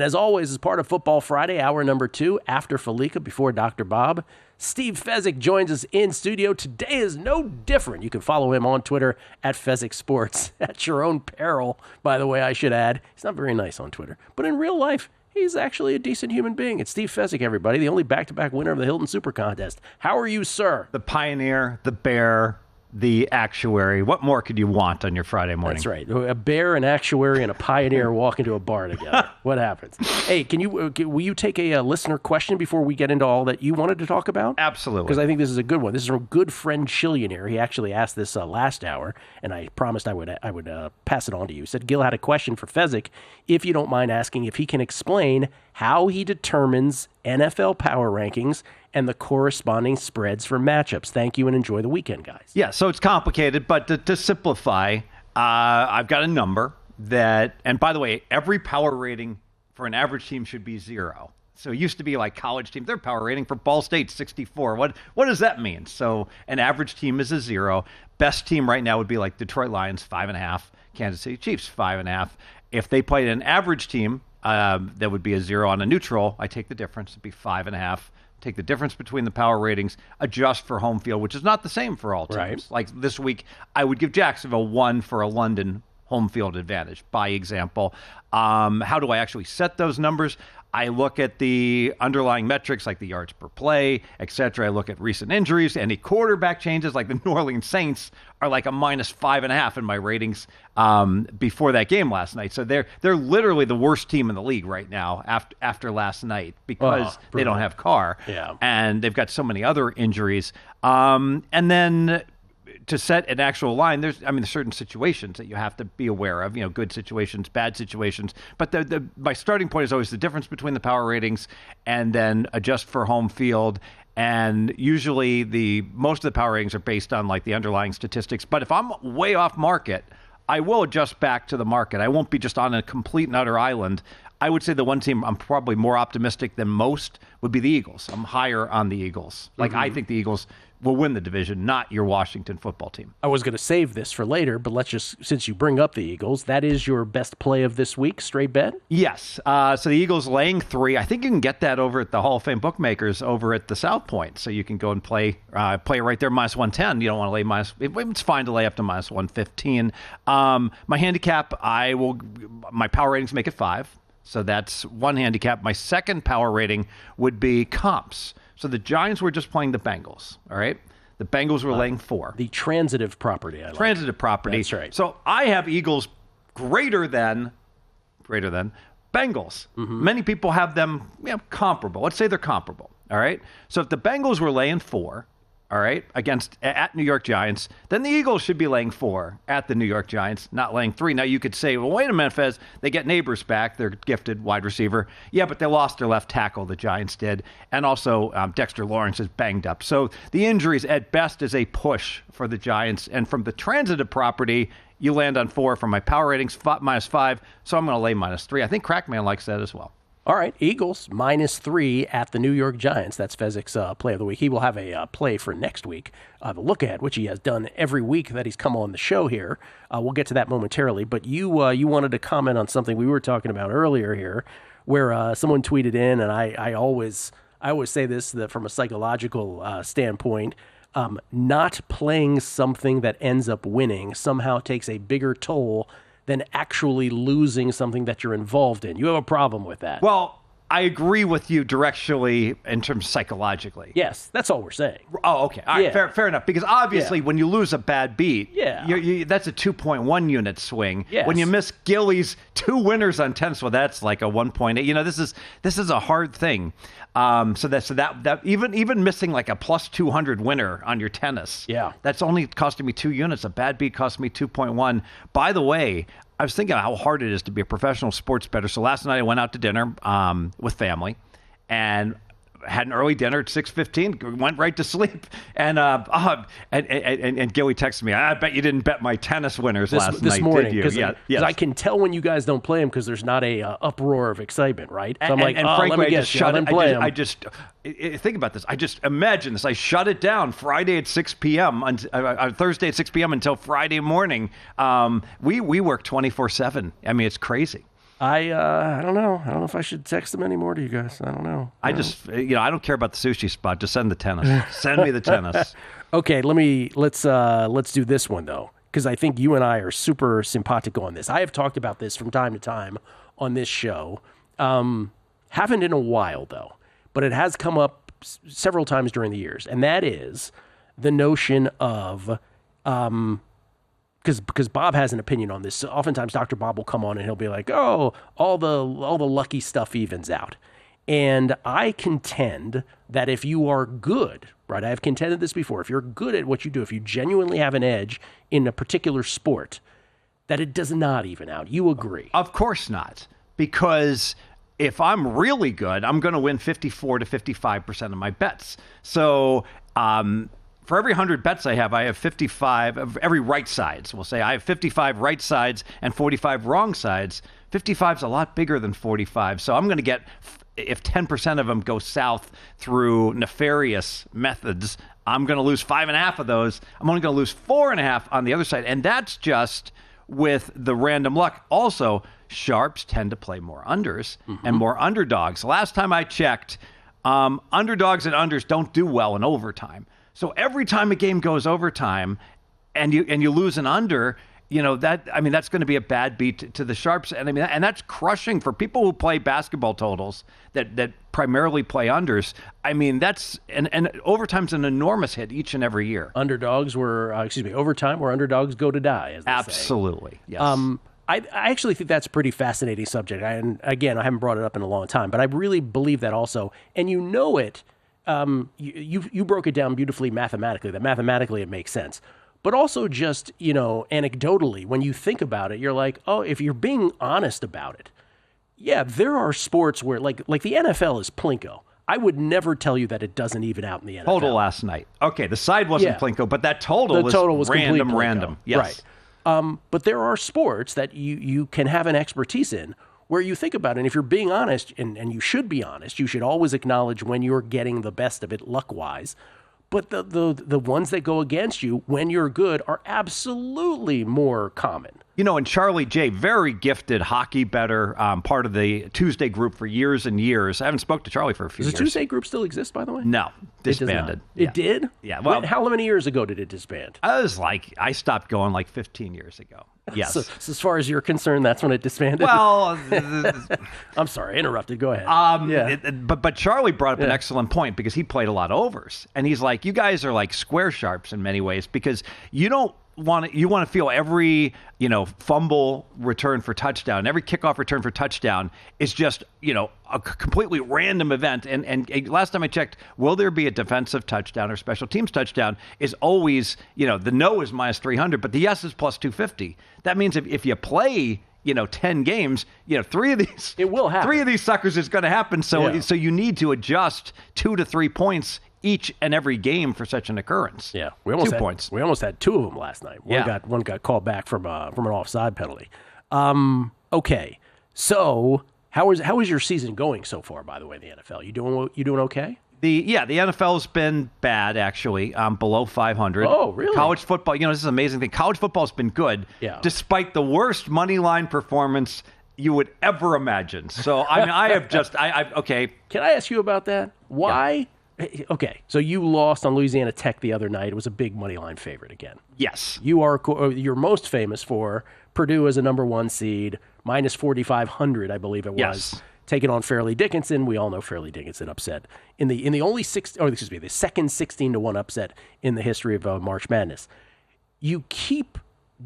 As always, as part of Football Friday, hour number 2, after Felica, before Dr. Bob, Steve Fezzik joins us in studio. Today is no different. You can follow him on Twitter at Fezzik Sports, at your own peril, by the way, I should add. He's not very nice on Twitter, but in real life, he's actually a decent human being. It's Steve Fezzik, everybody, the only back-to-back winner of the Hilton Super Contest. How are you, sir? The pioneer, the bear, the actuary. What more could you want on your Friday morning? That's right. A bear, an actuary, and a pioneer walk into a bar together. What happens? Hey, will you take a listener question before we get into all that you wanted to talk about? Absolutely. Because I think this is a good one. This is from good friend Chillionaire. He actually asked this last hour, and I promised I would pass it on to you. He said, Gil had a question for Fezzik, if you don't mind asking if he can explain how he determines NFL power rankings and the corresponding spreads for matchups. Thank you and enjoy the weekend, guys. Yeah, so it's complicated, but to simplify, I've got a number that, and by the way, every power rating for an average team should be 0. So it used to be like college teams, their power rating for Ball State 64. What does that mean? So an average team is a 0. Best team right now would be like Detroit Lions, 5.5, Kansas City Chiefs, 5.5. If they played an average team, that would be a 0 on a neutral. I take the difference. It'd be 5.5. Take the difference between the power ratings, adjust for home field, which is not the same for all teams. Right. Like this week, I would give Jacksonville 1 for a London home field advantage, by example. How do I actually set those numbers? I look at the underlying metrics like the yards per play, et cetera. I look at recent injuries. Any quarterback changes, like the New Orleans Saints are like a -5.5 in my ratings before that game last night. So they're literally the worst team in the league right now after last night because they don't have Carr. Yeah. And they've got so many other injuries. And then to set an actual line, there's certain situations that you have to be aware of, good situations, bad situations. But my starting point is always the difference between the power ratings and then adjust for home field. And usually most of the power ratings are based on like the underlying statistics. But if I'm way off market, I will adjust back to the market. I won't be just on a complete and utter island. I would say the one team I'm probably more optimistic than most would be the Eagles. I'm higher on the Eagles. I think the Eagles will win the division, not your Washington football team. I was going to save this for later, but let's just, since you bring up the Eagles, that is your best play of this week, straight bet? Yes. So the Eagles laying 3. I think you can get that over at the Hall of Fame bookmakers over at the South Point. So you can go and play right there, -110. You don't want to lay it's fine to lay up to -115. My handicap, my power ratings make it 5. So that's one handicap. My second power rating would be comps. So the Giants were just playing the Bengals, all right? The Bengals were laying 4. The transitive property, I like. Transitive property. That's right. So I have Eagles greater than Bengals. Mm-hmm. Many people have them comparable. Let's say they're comparable, all right? So if the Bengals were laying 4, all right, at New York Giants, then the Eagles should be laying 4 at the New York Giants, not laying 3. Now you could say, well, wait a minute, Fez, they get Neighbors back, their gifted wide receiver. Yeah, but they lost their left tackle, the Giants did, and also Dexter Lawrence is banged up. So the injuries at best is a push for the Giants, and from the transitive property, you land on 4 from my power ratings, -5, so I'm going to lay -3. I think Crackman likes that as well. All right, Eagles -3 at the New York Giants. That's Fezzik's play of the week. He will have a play for next week, the look ahead, which he has done every week that he's come on the show here. We'll get to that momentarily. But you wanted to comment on something we were talking about earlier here, where someone tweeted in, and I always say this that from a psychological standpoint. Not playing something that ends up winning somehow takes a bigger toll than actually losing something that you're involved in. You have a problem with that. Well, I agree with you directionally in terms of psychologically. Yes, that's all we're saying. Oh, okay. All right, fair enough. Because obviously when you lose a bad beat, that's a 2.1 unit swing. Yes. When you miss Gillies 2 winners on tennis, well, that's like a 1.8. This is a hard thing. So that even missing like a +200 winner on your tennis, that's only costing me 2 units. A bad beat cost me 2.1. By the way, I was thinking how hard it is to be a professional sports bettor. So last night I went out to dinner with family and had an early dinner at 6:15, went right to sleep. And Gilly texted me, I bet you didn't bet my tennis winners last night, morning, did you? Because I can tell when you guys don't play them because there's not a uproar of excitement, right? So I'm frankly, let me guess, think about this. I just imagine this. I shut it down Friday at 6 p.m. Thursday at 6 p.m. until Friday morning. We work 24/7. I mean, it's crazy. I don't know. I don't know if I should text them anymore to you guys. I don't know. I just, I don't care about the sushi spot. Just send the tennis. Send me the tennis. Okay, let's do this one though, because I think you and I are super simpatico on this. I have talked about this from time to time on this show. Haven't in a while though, but it has come up several times during the years, and that is the notion of because Bob has an opinion on this. So oftentimes Dr. Bob will come on and he'll be like, "Oh, all the lucky stuff evens out." And I contend that if you are good, right? I have contended this before. If you're good at what you do, if you genuinely have an edge in a particular sport, that it does not even out. You agree? Of course not. Because if I'm really good, I'm going to win 54 to 55% of my bets. So for every 100 bets I have 55 of every right sides. We'll say I have 55 right sides and 45 wrong sides. 55 is a lot bigger than 45. So I'm going to get, if 10% of them go south through nefarious methods, I'm going to lose 5.5 of those. I'm only going to lose 4.5 on the other side. And that's just with the random luck. Also, sharps tend to play more unders and more underdogs. Last time I checked, underdogs and unders don't do well in overtime. So every time a game goes overtime and you lose an under, that's going to be a bad beat to the sharps. And and that's crushing for people who play basketball totals that primarily play unders. That's and overtime's an enormous hit each and every year. Overtime where underdogs go to die, as they Absolutely. say. Yes. I actually think that's a pretty fascinating subject. And again, I haven't brought it up in a long time, but I really believe that also. And you know it. You broke it down beautifully mathematically, that mathematically it makes sense. But also just, anecdotally, when you think about it, you're like, oh, if you're being honest about it, yeah, there are sports where, like the NFL is Plinko. I would never tell you that it doesn't even out in the NFL. Total last night. Okay, the side wasn't Plinko, but that total was random. Yes. Right. But there are sports that you can have an expertise in where you think about it, and if you're being honest, and you should be honest, you should always acknowledge when you're getting the best of it luck-wise. But the ones that go against you when you're good are absolutely more common. And Charlie J, very gifted hockey bettor, part of the Tuesday group for years and years. I haven't spoke to Charlie for a few years. Does the Tuesday group still exist, by the way? No, disbanded. It did? Yeah. Well, how many years ago did it disband? I stopped going like 15 years ago. Yes. So as far as you're concerned, that's when it disbanded? Well, I'm sorry, I interrupted. Go ahead. But Charlie brought up an excellent point because he played a lot of overs. And he's like, you guys are like square sharps in many ways because you want to feel every, fumble return for touchdown, every kickoff return for touchdown is just, a completely random event. And last time I checked, will there be a defensive touchdown or special teams touchdown is always, the no is minus 300, but the yes is plus 250. That means if you play, 10 games, 3 of these, it will happen. 3 of these suckers is going to happen. So you need to adjust 2 to 3 points each and every game for such an occurrence. Yeah, 2 points. We almost had 2 of them last night. One got called back from an offside penalty. Okay, so how is your season going so far? By the way, in the NFL, you doing okay? The NFL's been bad actually, below 500. Oh, really? College football, this is an amazing thing. College football's been good, despite the worst money line performance you would ever imagine. So I have just okay. Can I ask you about that? Why? Yeah. Okay, so you lost on Louisiana Tech the other night. It was a big money line favorite again. Yes. You're most famous for Purdue as a number 1 seed, minus 4,500, I believe it was. Yes. Taking on Fairleigh Dickinson. We all know Fairleigh Dickinson upset in the the second 16-1 upset in the history of March Madness. You keep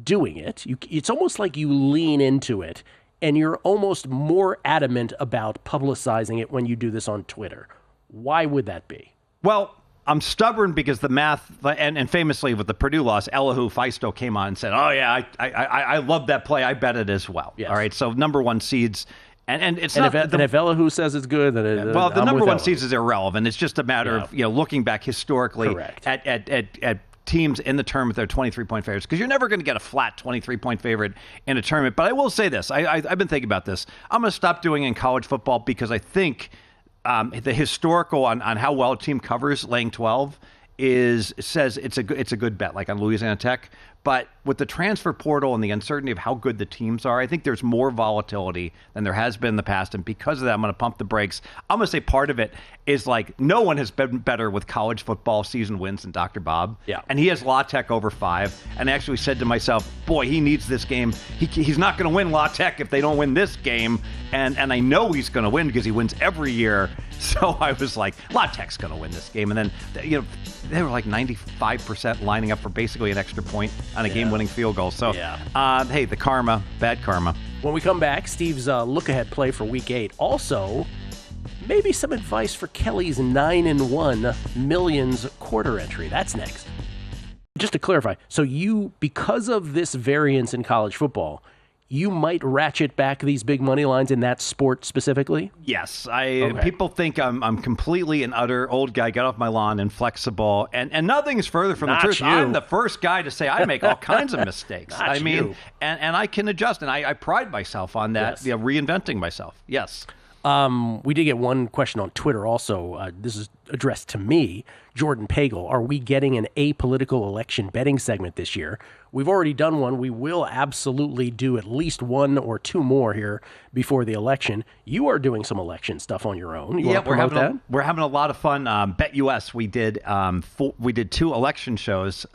doing it. It's almost like you lean into it, and you're almost more adamant about publicizing it when you do this on Twitter. Why would that be? Well, I'm stubborn because the math, and famously with the Purdue loss, Elihu Feisto came on and said, oh, yeah, I love that play. I bet it as well. Yes. All right, so number 1 seeds. And it's not. If Elihu says it's good, then the number 1 seeds is irrelevant. It's just a matter of looking back historically at teams in the tournament that are 23-point favorites, because you're never going to get a flat 23-point favorite in a tournament. But I will say this: I've been thinking about this. I'm going to stop doing it in college football because I think the historical on how well a team covers laying 12 says it's a good bet, like on Louisiana Tech. But with the transfer portal and the uncertainty of how good the teams are, I think there's more volatility than there has been in the past. And because of that, I'm going to pump the brakes. I'm going to say part of it is like no one has been better with college football season wins than Dr. Bob. Yeah. And he has La Tech over 5. And I actually said to myself, boy, he needs this game. He's not going to win La Tech if they don't win this game. And I know he's going to win because he wins every year. So I was like, La Tech's going to win this game. And then, they were like 95% lining up for basically an extra point on a game-winning field goal. So, hey, the karma, bad karma. When we come back, Steve's look-ahead play for Week 8. Also, maybe some advice for Kelly's 9-1 millions quarter entry. That's next. Just to clarify, so because of this variance in college football, you might ratchet back these big money lines in that sport specifically? Yes. People think I'm completely an utter old guy, get off my lawn, inflexible, and nothing is further from the truth. You. I'm the first guy to say I make all kinds of mistakes. You. And I can adjust, and I pride myself on that, Yes. Reinventing myself. Yes. We did get one question on Twitter also. This is addressed to me. Jordan Pagel, are we getting an apolitical election betting segment this year? We've already done one. We will absolutely do at least one or two more here before the election. You are doing some election stuff on your own. We're having a lot of fun. BetUS, we did 2 election shows.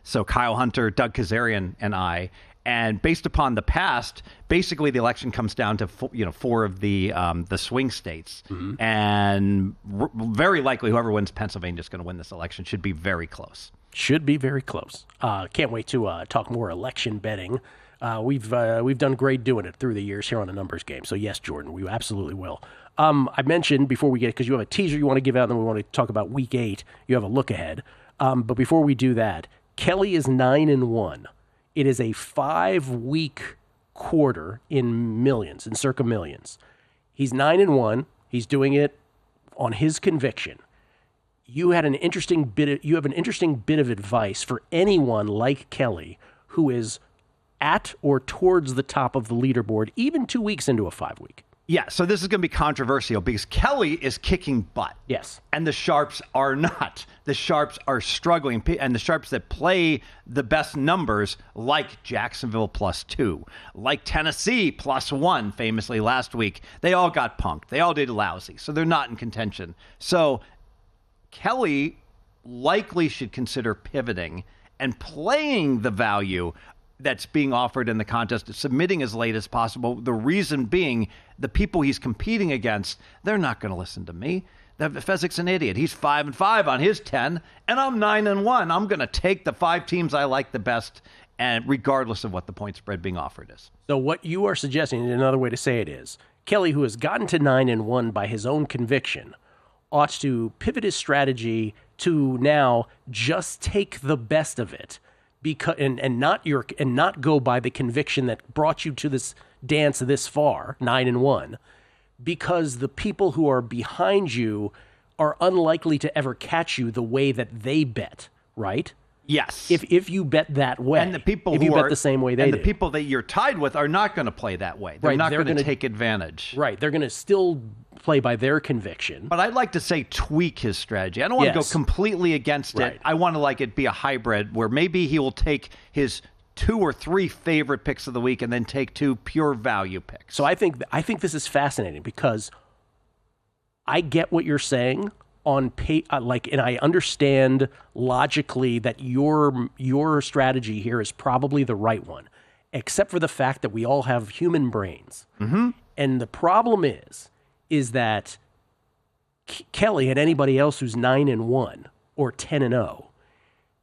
So Kyle Hunter, Doug Kazarian, and I. And based upon the past, basically the election comes down to 4 of the swing states, and very likely whoever wins Pennsylvania is going to win this election. Should be very close. Can't Wait to talk more election betting. We've done great doing it through the years here on the Numbers Game. So yes, Jordan, we absolutely will. I mentioned before we get it, because you have a teaser you want to give out, and then we want to talk about Week 8. You have a look ahead. But before we do that, Kelly is 9-1. It is a 5-week quarter in millions, in circa millions. He's 9-1. He's doing it on his conviction. You have an interesting bit of advice for anyone like Kelly who is at or towards the top of the leaderboard, even 2 weeks into a 5-week. Yeah, so this is going to be controversial because Kelly is kicking butt. Yes. And the Sharps are not. The Sharps are struggling. And the Sharps that play the best numbers, like Jacksonville +2, like Tennessee +1, famously last week, they all got punked. They all did lousy. So they're not in contention. So Kelly likely should consider pivoting and playing the value that's being offered in the contest, submitting as late as possible. The reason being, the people he's competing against, they're not going to listen to me. Fezzik's an idiot. He's 5-5 on his 10, and I'm 9-1. I'm going to take the 5 teams I like the best, and regardless of what the point spread being offered is. So what you are suggesting, another way to say it is, Kelly, who has gotten to 9-1 by his own conviction, ought to pivot his strategy to now just take the best of it. And not go by the conviction that brought you to this dance this far, 9-1, because the people who are behind you are unlikely to ever catch you the way that they bet, right? Yes. If you bet that way, and the people bet the same way they do, and the people that you're tied with are not going to play that way. They're not going to take advantage. Right. They're going to still play by their conviction. But I'd like to say tweak his strategy. I don't want to go completely against it. I want to it be a hybrid where maybe he will take his 2 or 3 favorite picks of the week and then take 2 pure value picks. So I think this is fascinating because I get what you're saying on and I understand logically that your strategy here is probably the right one, except for the fact that we all have human brains. Mm-hmm. And the problem is that Kelly and anybody else who's 9-1 or 10-0,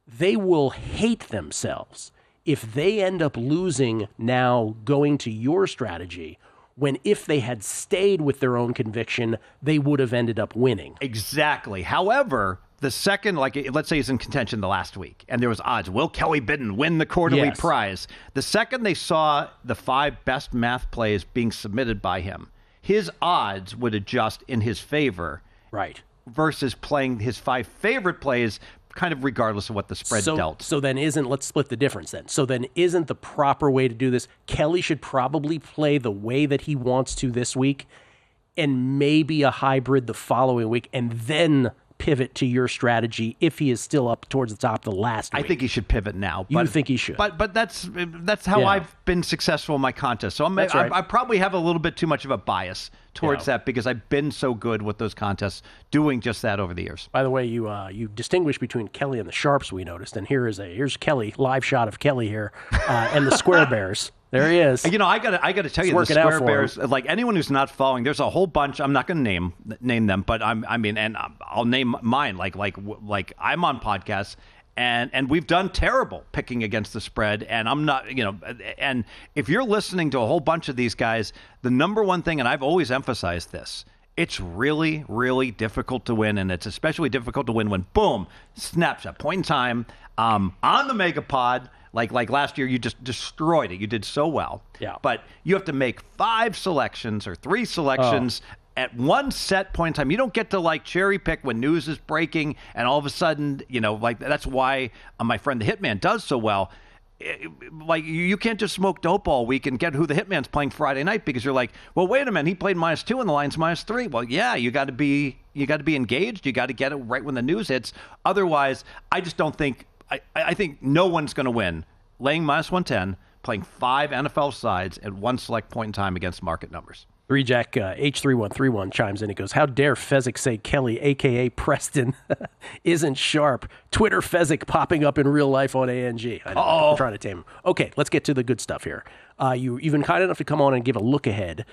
they will hate themselves if they end up losing now going to your strategy, when if they had stayed with their own conviction, they would have ended up winning. Exactly. However, the second, let's say he's in contention the last week, and there was odds, will Kelly Bidden win the quarterly prize? The second they saw the 5 best math plays being submitted by him, his odds would adjust in his favor. Right. Versus playing his 5 favorite plays kind of regardless of what the spread dealt. So then let's split the difference then. So then isn't the proper way to do this, Kelly should probably play the way that he wants to this week and maybe a hybrid the following week and then pivot to your strategy if he is still up towards the top the last week? I think he should pivot now. You think he should? But that's how I've been successful in my contest. So I probably have a little bit too much of a bias towards that because I've been so good with those contests doing just that over the years. By the way, you distinguish between Kelly and the Sharps, we noticed, and here's Kelly, live shot of Kelly here, and the Square Bears. There he is. You know, I got to tell you, the Square Bears, like anyone who's not following, there's a whole bunch. I'm not going to name them, but I'll name mine. Like I'm on podcasts. And we've done terrible picking against the spread. And I'm not, and if you're listening to a whole bunch of these guys, the number one thing, and I've always emphasized this, it's really, really difficult to win. And it's especially difficult to win when, boom, snapshot, point in time, on the Megapod. Like last year, you just destroyed it. You did so well. Yeah. But you have to make 5 selections or 3 selections at one set point in time. You don't get to cherry pick when news is breaking and all of a sudden, that's why my friend the Hitman does so well. You can't just smoke dope all week and get who the Hitman's playing Friday night because you're like, well, wait a minute, he played -2 and the line's -3. Well, yeah, you got to be engaged. You got to get it right when the news hits. Otherwise, I just don't think. I think no one's going to win laying -110, playing 5 NFL sides at one select point in time against market numbers. 3Jack H3131 chimes in. He goes, how dare Fezzik say Kelly, a.k.a. Preston, isn't sharp? Twitter Fezzik popping up in real life on ANG. I know, I'm trying to tame him. Okay, let's get to the good stuff here. You've been kind enough to come on and give a look-ahead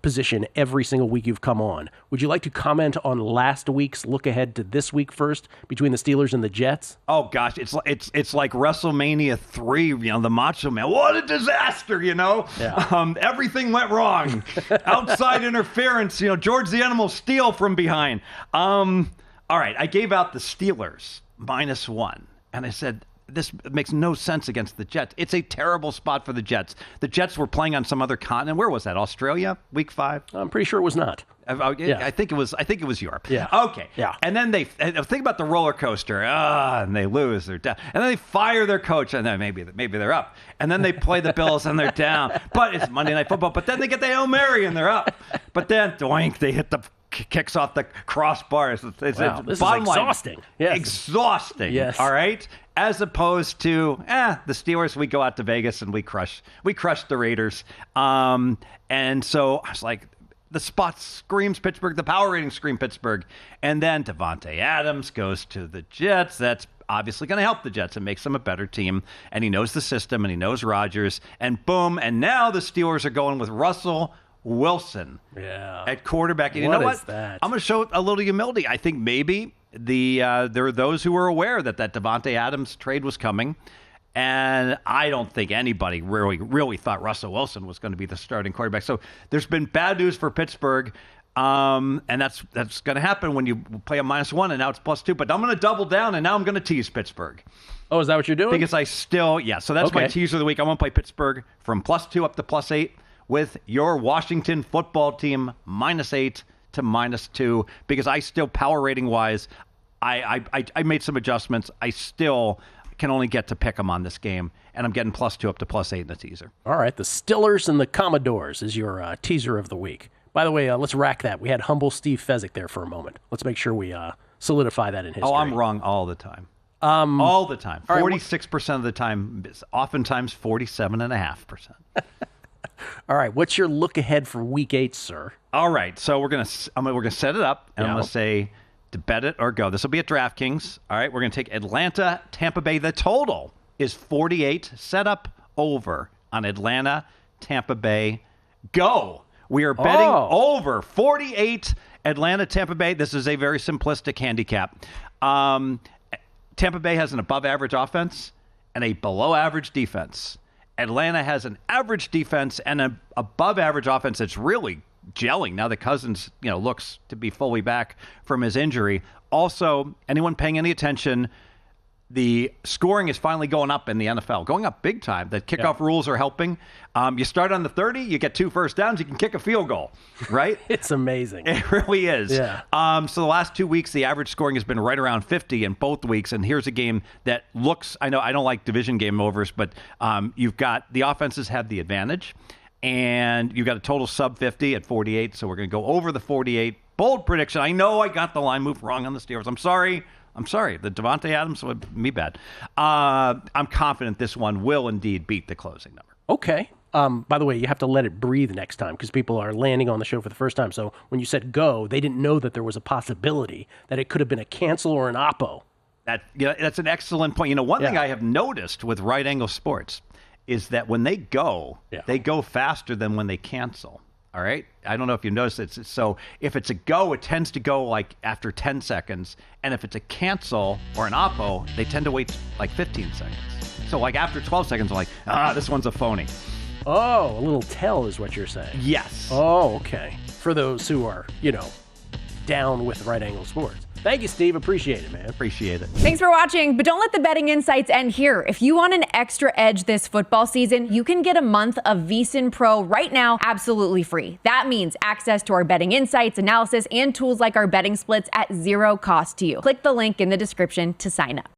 position every single week you've come on. Would you like to comment on last week's look-ahead to this week first between the Steelers and the Jets? Oh, gosh, it's like WrestleMania 3, the Macho Man. What a disaster, Yeah. Everything went wrong. Outside interference, George the Animal Steele from behind. All right, I gave out the Steelers -1, and I said, this makes no sense against the Jets. It's a terrible spot for the Jets. The Jets were playing on some other continent. Where was that? Australia? Week 5? I'm pretty sure it was not. I think it was Europe. Yeah. Okay. Yeah. And then they think about the roller coaster. And they lose. They're down. And then they fire their coach. And then maybe they're up. And then they play the Bills and they're down. But it's Monday Night Football. But then they get the Hail Mary and they're up. But then doink, they hit the kicks off the crossbar. It's this is exhausting. Yes. Exhausting. Yes. All right. As opposed to the Steelers, we go out to Vegas and we crush the Raiders. And so I was like, the spot screams Pittsburgh, the power rating scream Pittsburgh. And then Davante Adams goes to the Jets. That's obviously going to help the Jets and makes them a better team. And he knows the system and he knows Rodgers. And boom, and now the Steelers are going with Russell Wilson at quarterback. And you know what? I'm going to show a little humility. I think maybe there are those who were aware that Davante Adams trade was coming. And I don't think anybody really thought Russell Wilson was going to be the starting quarterback. So there's been bad news for Pittsburgh. And that's going to happen when you play a -1 and now it's +2. But I'm going to double down and now I'm going to tease Pittsburgh. Oh, is that what you're doing? Because so that's my teaser of the week. I'm going to play Pittsburgh from +2 up to +8 with your Washington football team -8 to -2 because I still, power rating wise, I made some adjustments. I still can only get to pick them on this game, and I'm getting +2 up to +8 in the teaser. All right, the Stillers and the Commodores is your teaser of the week. By the way, let's rack that. We had humble Steve Fezzik there for a moment. Let's make sure we solidify that in history. Oh, I'm wrong all the time. All the time. 46% of the time, oftentimes 47.5%. All right, what's your look ahead for Week 8, sir? All right, so we're gonna set it up, and I'm gonna say to bet it or go. This will be at DraftKings. All right, we're gonna take Atlanta, Tampa Bay. The total is 48. Set up over on Atlanta, Tampa Bay. Go. We are betting over 48 Atlanta, Tampa Bay. This is a very simplistic handicap. Tampa Bay has an above-average offense and a below-average defense. Atlanta has an average defense and an above-average offense that's really gelling now that Cousins, looks to be fully back from his injury. Also, anyone paying any attention, the scoring is finally going up in the NFL, going up big time. The kickoff rules are helping. You start on the 30, you get 2 first downs, you can kick a field goal, right? It's amazing. It really is. Yeah. So the last 2 weeks, the average scoring has been right around 50 in both weeks. And here's a game that looks, I know I don't like division game overs, but you've got the offenses have the advantage. And you got a total sub 50 at 48, so we're going to go over the 48. Bold prediction. I know I got the line move wrong on the Steelers. I'm sorry. The Devontae Adams would me bad. I'm confident this one will indeed beat the closing number. Okay. By the way, you have to let it breathe next time because people are landing on the show for the first time. So when you said go, they didn't know that there was a possibility that it could have been a cancel or an oppo. That's an excellent point. One thing I have noticed with Right Angle Sports is that when they go faster than when they cancel. All right? I don't know if you noticed it. So if it's a go, it tends to go like after 10 seconds. And if it's a cancel or an oppo, they tend to wait like 15 seconds. So like after 12 seconds, I'm like, this one's a phony. Oh, a little tell is what you're saying. Yes. Oh, okay. For those who are, down with Right Angle Sports. Thank you, Steve. Appreciate it, man. Appreciate it. Thanks for watching, but don't let the betting insights end here. If you want an extra edge this football season, you can get a month of VSiN Pro right now absolutely free. That means access to our betting insights, analysis, and tools like our betting splits at zero cost to you. Click the link in the description to sign up.